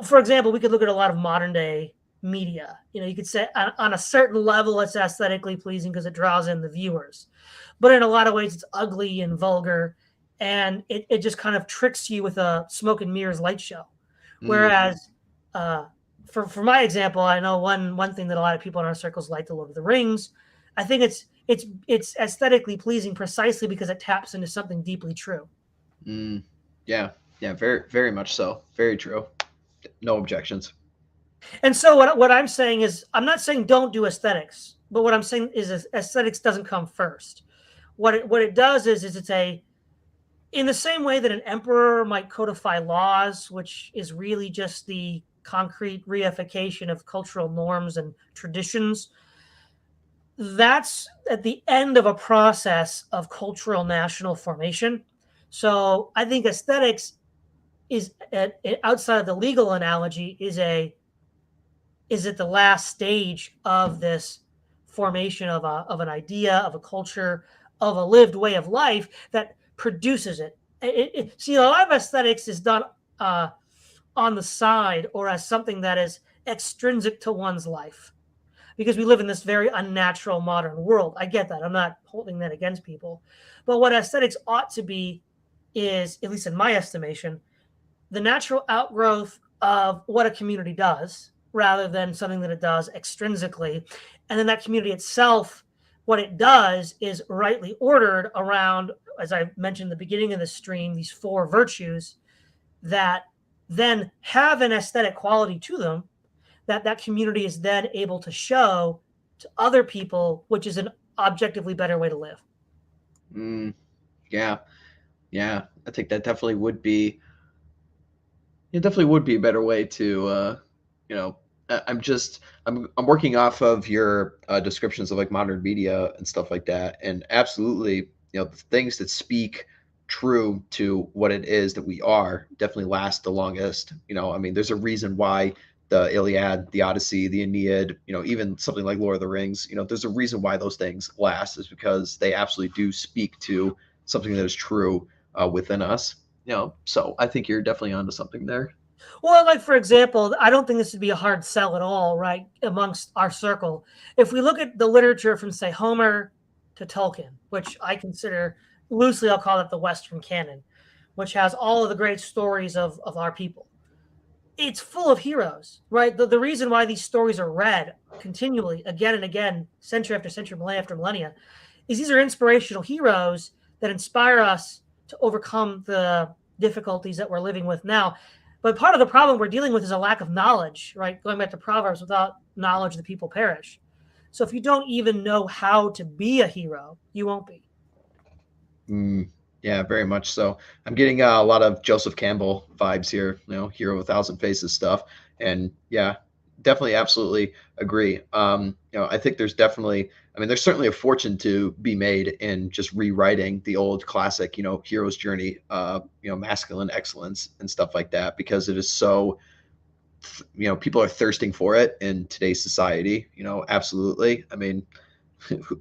for example, we could look at a lot of modern day media. You could say on a certain level it's aesthetically pleasing because it draws in the viewers, but in a lot of ways it's ugly and vulgar, and it just kind of tricks you with a smoke and mirrors light show. Whereas for my example, I know one thing that a lot of people in our circles like, the Lord of the Rings. I think it's aesthetically pleasing precisely because it taps into something deeply true. Yeah, very, very much so. Very true. No objections. And so what I'm saying is, I'm not saying don't do aesthetics, but what I'm saying is aesthetics doesn't come first. What it does is it's in the same way that an emperor might codify laws, which is really just the concrete reification of cultural norms and traditions. That's at the end of a process of cultural national formation. So I think aesthetics is outside of the legal analogy is at the last stage of this formation of an idea, of a culture, of a lived way of life that produces it. See, a lot of aesthetics is done on the side or as something that is extrinsic to one's life, because we live in this very unnatural modern world. I get that. I'm not holding that against people. But what aesthetics ought to be is, at least in my estimation, the natural outgrowth of what a community does, rather than something that it does extrinsically. And then that community itself, what it does is rightly ordered around, as I mentioned at the beginning of the stream, these 4 virtues that then have an aesthetic quality to them, that community is then able to show to other people, which is an objectively better way to live. Yeah. I think that definitely would be a better way to, I'm working off of your descriptions of like modern media and stuff like that. And absolutely, the things that speak true to what it is that we are definitely last the longest. There's a reason why the Iliad, the Odyssey, the Aeneid, even something like Lord of the Rings, there's a reason why those things last, is because they absolutely do speak to something that is true within us. So I think you're definitely onto something there. Well, like, for example, I don't think this would be a hard sell at all, right, amongst our circle. If we look at the literature from, say, Homer to Tolkien, which I consider, loosely I'll call it the Western canon, which has all of the great stories of our people. It's full of heroes, right? The reason why these stories are read continually, again and again, century after century, millennia after millennia, is these are inspirational heroes that inspire us to overcome the difficulties that we're living with now. But part of the problem we're dealing with is a lack of knowledge, right? Going back to Proverbs, without knowledge, the people perish. So if you don't even know how to be a hero, you won't be. Yeah, very much so. I'm getting a lot of Joseph Campbell vibes here, Hero of a Thousand Faces stuff. And yeah, definitely, absolutely agree. I think there's certainly a fortune to be made in just rewriting the old classic, hero's journey, masculine excellence and stuff like that, because it is so, people are thirsting for it in today's society, absolutely.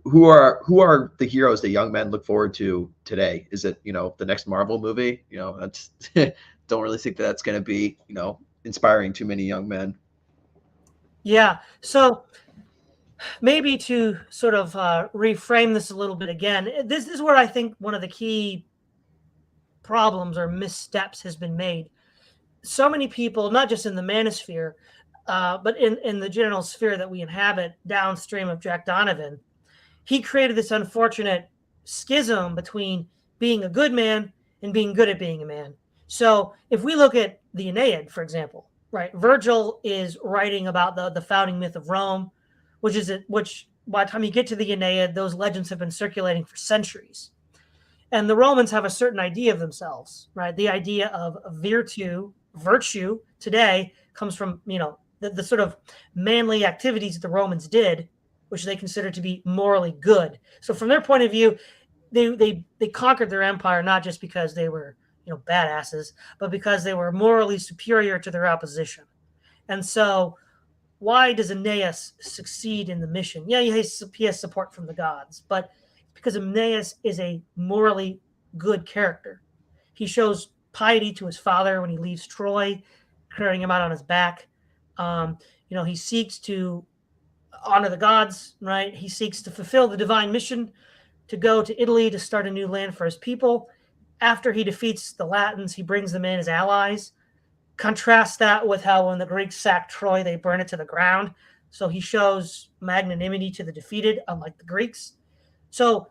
Who are the heroes that young men look forward to today? Is it, the next Marvel movie? That's don't really think that's going to be, inspiring too many young men. Yeah. So maybe to sort of reframe this a little bit again, this is where I think one of the key problems or missteps has been made. So many people, not just in the manosphere, but in the general sphere that we inhabit downstream of Jack Donovan, he created this unfortunate schism between being a good man and being good at being a man. So if we look at the Aeneid, for example, right, Virgil is writing about the founding myth of Rome, which by the time you get to the Aeneid, those legends have been circulating for centuries. And the Romans have a certain idea of themselves, right? The idea of virtue today comes from, the sort of manly activities that the Romans did, which they consider to be morally good. So from their point of view, they conquered their empire not just because they were badasses, but because they were morally superior to their opposition. And so, why does Aeneas succeed in the mission? Yeah, he has support from the gods, but because Aeneas is a morally good character. He shows piety to his father when he leaves Troy, carrying him out on his back. He seeks to honor the gods, right? He seeks to fulfill the divine mission to go to Italy to start a new land for his people. After he defeats the Latins, he brings them in as allies. Contrast that with how when the Greeks sack Troy, they burn it to the ground. So he shows magnanimity to the defeated, unlike the Greeks. So,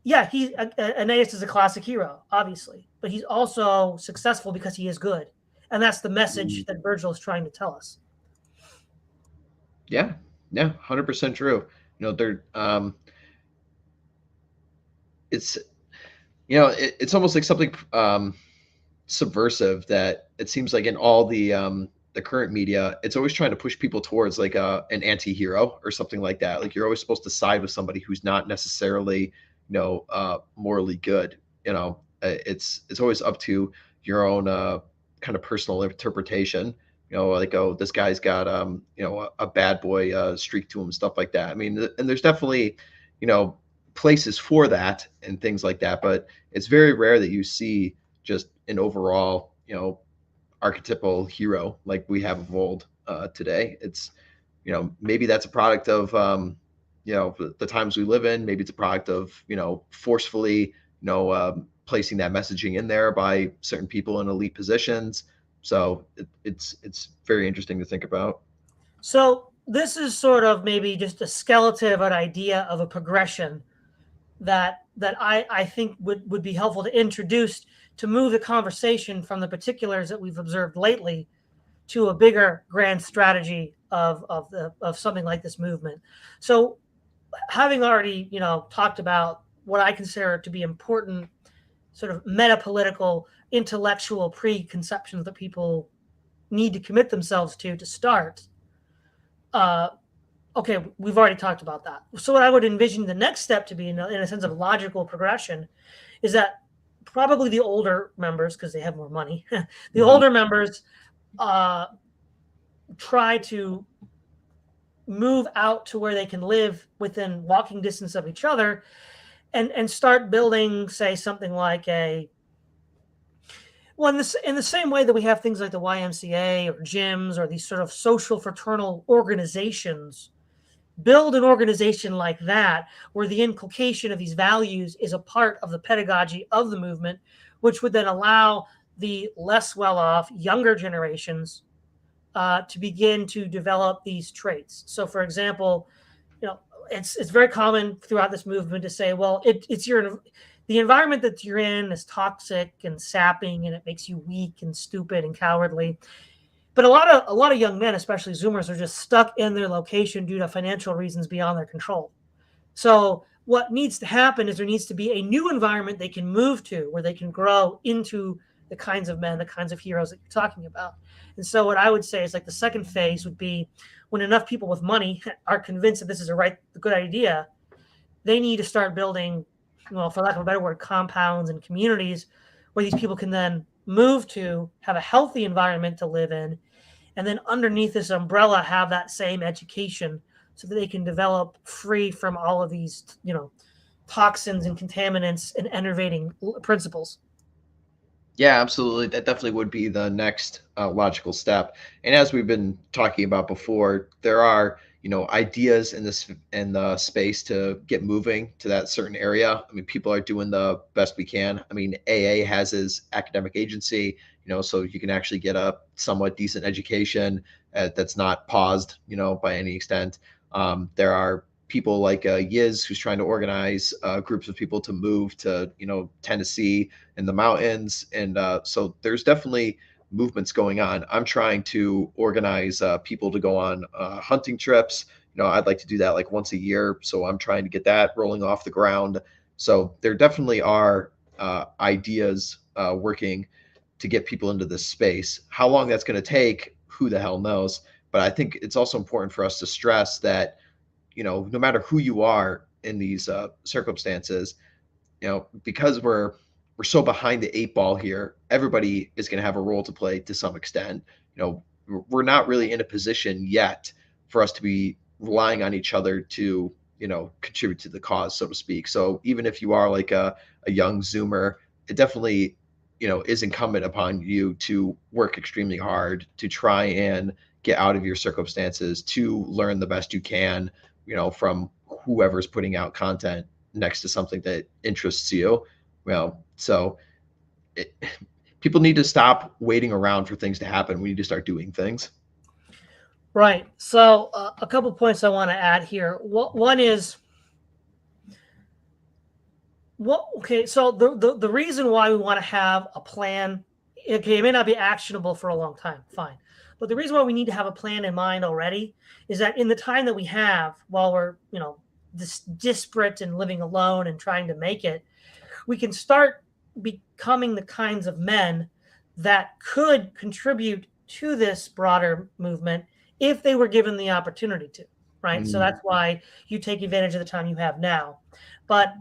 yeah, Aeneas is a classic hero, obviously, but he's also successful because he is good, and that's the message that Virgil is trying to tell us. Yeah, 100% true. They're it's it's almost like something subversive that it seems like in all the current media, it's always trying to push people towards like an anti-hero or something like that. Like you're always supposed to side with somebody who's not necessarily morally good. It's always up to your own kind of personal interpretation. Like, oh, this guy's got a bad boy streak to him, stuff like that. I mean, and there's definitely places for that and things like that, but it's very rare that you see just an overall archetypal hero like we have of old today. It's maybe that's a product of the times we live in. Maybe it's a product of forcefully placing that messaging in there by certain people in elite positions. So it's very interesting to think about. So this is sort of maybe just a skeleton of an idea of a progression that I think would be helpful to introduce to move the conversation from the particulars that we've observed lately to a bigger grand strategy of something like this movement. So, having already talked about what I consider to be important sort of meta-political intellectual preconceptions that people need to commit themselves to start. Okay, we've already talked about that. So what I would envision the next step to be, in a sense of logical progression, is that probably the older members, because they have more money, the older members try to move out to where they can live within walking distance of each other and start building, say, something like in the same way that we have things like the YMCA or gyms or these sort of social fraternal organizations, build an organization like that where the inculcation of these values is a part of the pedagogy of the movement, which would then allow the less well-off younger generations to begin to develop these traits. So, for example, it's very common throughout this movement to say, well, the environment that you're in is toxic and sapping, and it makes you weak and stupid and cowardly. But a lot of young men, especially Zoomers, are just stuck in their location due to financial reasons beyond their control. So what needs to happen is there needs to be a new environment they can move to where they can grow into the kinds of men, the kinds of heroes that you're talking about. And so what I would say is like the second phase would be when enough people with money are convinced that this is a good idea, they need to start building, well, for lack of a better word, compounds and communities where these people can then move to have a healthy environment to live in, and then underneath this umbrella have that same education so that they can develop free from all of these toxins and contaminants and enervating principles. Yeah, absolutely. That definitely would be the next logical step. And as we've been talking about before, there are ideas in the space to get moving to that certain area. I mean, people are doing the best we can. I mean, AA has his academic agency, so you can actually get a somewhat decent education that's not paused, by any extent. There are people like Yiz, who's trying to organize groups of people to move to, Tennessee and the mountains. And so there's definitely movements going on. I'm trying to organize people to go on hunting trips. I'd like to do that like once a year. So I'm trying to get that rolling off the ground. So there definitely are ideas working to get people into this space. How long that's going to take, who the hell knows? But I think it's also important for us to stress that, no matter who you are in these circumstances, because we're we're so behind the eight ball here. Everybody is going to have a role to play to some extent. You know, we're not really in a position yet for us to be relying on each other to, you know, contribute to the cause, so to speak. So even if you are like a young Zoomer, it definitely, you know, is incumbent upon you to work extremely hard to try and get out of your circumstances, to learn the best you can, you know, from whoever's putting out content next to something that interests you. Well, so it, people need to stop waiting around for things to happen. We need to start doing things. Right. So a couple points I want to add here. One is okay. So the reason why we want to have a plan, okay, it may not be actionable for a long time, fine, but the reason why we need to have a plan in mind already is that in the time that we have, while we're this disparate and living alone and trying to make it, we can start becoming the kinds of men that could contribute to this broader movement if they were given the opportunity to, right? So that's why you take advantage of the time you have now. But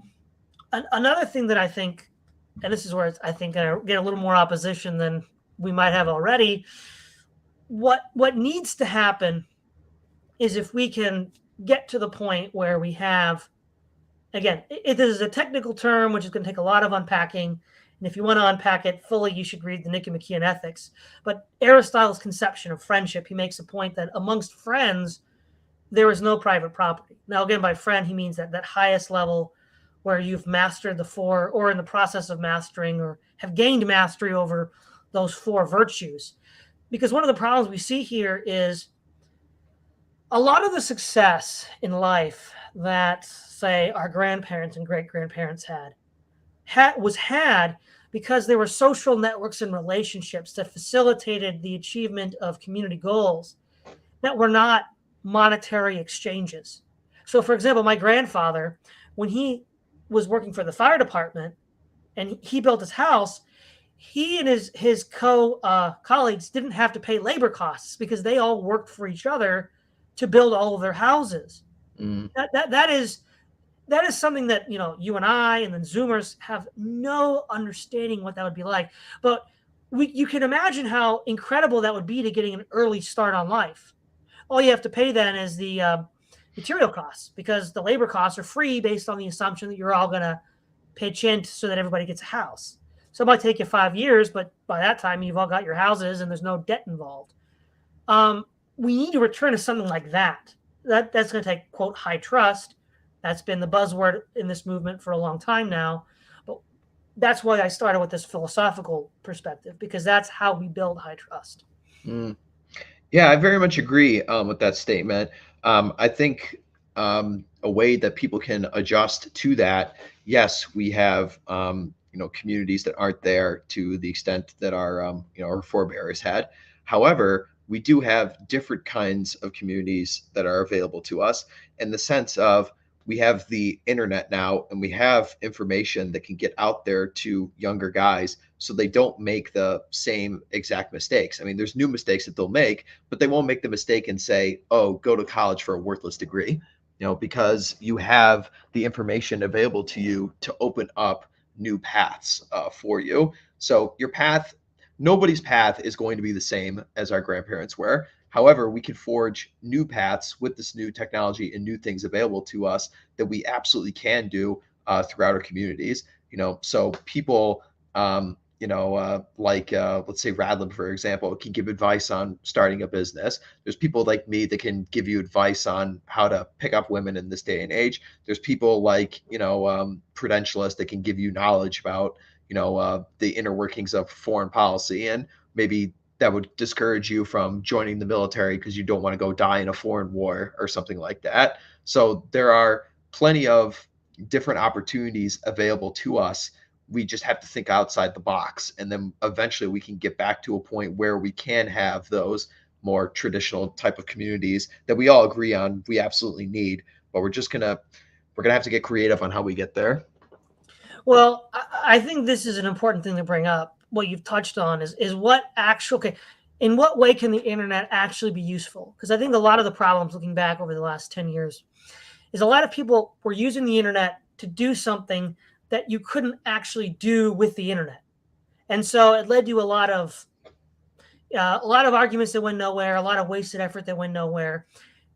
another thing that I think, and this is where I think I get a little more opposition than we might have already, what needs to happen is if we can get to the point where we have, again, this is a technical term, which is going to take a lot of unpacking. And if you want to unpack it fully, you should read the Nicomachean Ethics. But Aristotle's conception of friendship, he makes a point that amongst friends, there is no private property. Now, again, by friend, he means that highest level where you've mastered the four, or in the process of mastering, or have gained mastery over those four virtues. Because one of the problems we see here is a lot of the success in life that, say, our grandparents and great-grandparents was had because there were social networks and relationships that facilitated the achievement of community goals that were not monetary exchanges. So, for example, my grandfather, when he was working for the fire department and he built his house, he and his colleagues didn't have to pay labor costs because they all worked for each other to build all of their houses. That is something that you and I and then Zoomers have no understanding what that would be like. But you can imagine how incredible that would be to getting an early start on life. All you have to pay then is the material costs, because the labor costs are free based on the assumption that you're all going to pitch in so that everybody gets a house. So it might take you 5 years, but by that time you've all got your houses and there's no debt involved. We need to return to something like that. That's going to take, quote, high trust. That's been the buzzword in this movement for a long time now. But that's why I started with this philosophical perspective, because that's how we build high trust. Yeah, I very much agree with that statement. I think a way that people can adjust to that, yes, we have communities that aren't there to the extent that our forebears had. However, we do have different kinds of communities that are available to us, in the sense of we have the internet now, and we have information that can get out there to younger guys so they don't make the same exact mistakes. I mean, there's new mistakes that they'll make, but they won't make the mistake and say, oh, go to college for a worthless degree, because you have the information available to you to open up new paths for you. So nobody's path is going to be the same as our grandparents were. However, we can forge new paths with this new technology and new things available to us that we absolutely can do throughout our communities. So people, like let's say Radlin, for example, can give advice on starting a business. There's people like me that can give you advice on how to pick up women in this day and age. There's people like Prudentialists that can give you knowledge about the inner workings of foreign policy, and maybe that would discourage you from joining the military because you don't want to go die in a foreign war or something like that. So there are plenty of different opportunities available to us. We just have to think outside the box, and then eventually we can get back to a point where we can have those more traditional type of communities that we all agree on we absolutely need. But we're gonna have to get creative on how we get there. Well, I think this is an important thing to bring up. What you've touched on is what in what way can the internet actually be useful? Because I think a lot of the problems looking back over the last 10 years is a lot of people were using the internet to do something that you couldn't actually do with the internet. And so it led to a lot of arguments that went nowhere, a lot of wasted effort that went nowhere.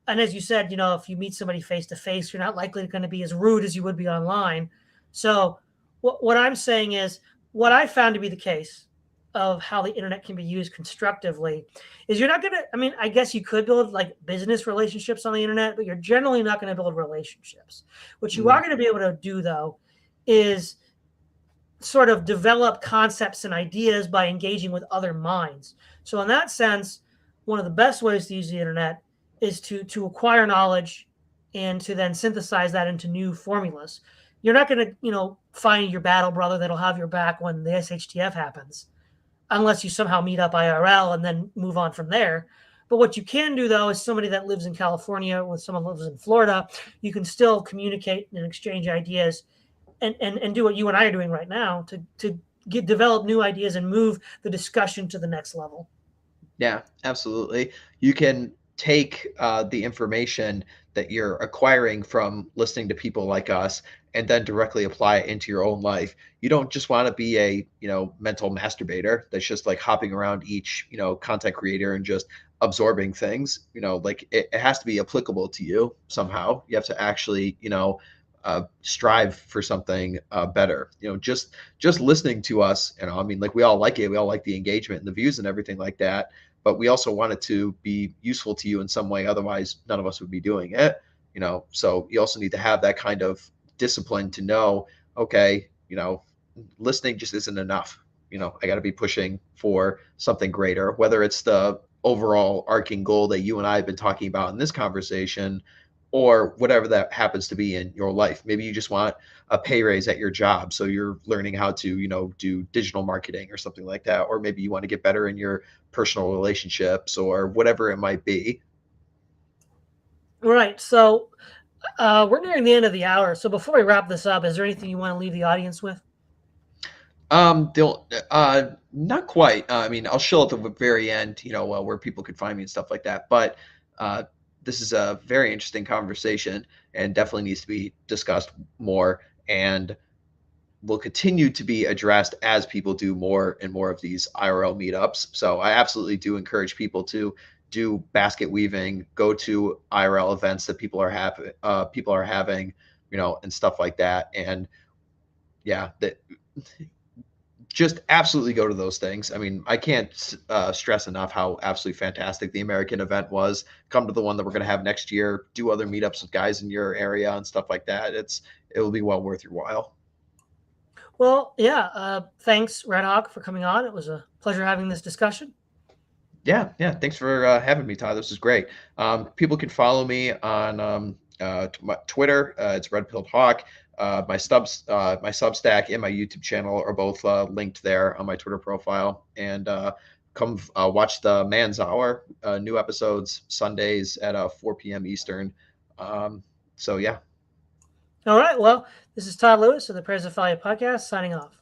And as you said, if you meet somebody face to face, you're not likely going to be as rude as you would be online. So what I'm saying is, what I found to be the case of how the internet can be used constructively is, you're not going to, I mean, I guess you could build like business relationships on the internet, but you're generally not going to build relationships. What you are going to be able to do, though, is sort of develop concepts and ideas by engaging with other minds. So in that sense, one of the best ways to use the internet is to acquire knowledge and to then synthesize that into new formulas. You're not going to, find your battle brother that'll have your back when the SHTF happens, unless you somehow meet up IRL and then move on from there. But what you can do, though, is somebody that lives in California with someone who lives in Florida, you can still communicate and exchange ideas and do what you and I are doing right now to develop new ideas and move the discussion to the next level. Yeah, absolutely. You can take the information that you're acquiring from listening to people like us and then directly apply it into your own life. You don't just want to be a, mental masturbator that's just like hopping around each, content creator and just absorbing things. Like it has to be applicable to you somehow. You have to actually, strive for something better. Just listening to us, I mean, like we all like it. We all like the engagement and the views and everything like that. But we also want it to be useful to you in some way. Otherwise, none of us would be doing it. So you also need to have that kind of discipline to know, okay, listening just isn't enough. I got to be pushing for something greater, whether it's the overall arcing goal that you and I have been talking about in this conversation, or whatever that happens to be in your life. Maybe you just want a pay raise at your job, so you're learning how to, do digital marketing or something like that. Or maybe you want to get better in your personal relationships or whatever it might be. Right. So we're nearing the end of the hour. So before we wrap this up, is there anything you want to leave the audience with? They'll not quite. I mean, I'll show at the very end, where people could find me and stuff like that. But this is a very interesting conversation and definitely needs to be discussed more, and will continue to be addressed as people do more and more of these IRL meetups. So I absolutely do encourage people to do basket weaving, go to IRL events that people are having, and stuff like that. And yeah, that just absolutely go to those things. I mean, I can't stress enough how absolutely fantastic the American event was. Come to the one that we're going to have next year. Do other meetups with guys in your area and stuff like that. It will be well worth your while. Well, yeah. Thanks, RedHawk, for coming on. It was a pleasure having this discussion. Yeah. Thanks for having me, Todd. This is great. People can follow me on my Twitter. It's RedPilledHawk. My Substack and my YouTube channel are both linked there on my Twitter profile. And come watch the Man's Hour, new episodes Sundays at 4 p.m. Eastern. So yeah. All right. Well, this is Todd Lewis of the Prayers of Failure podcast, signing off.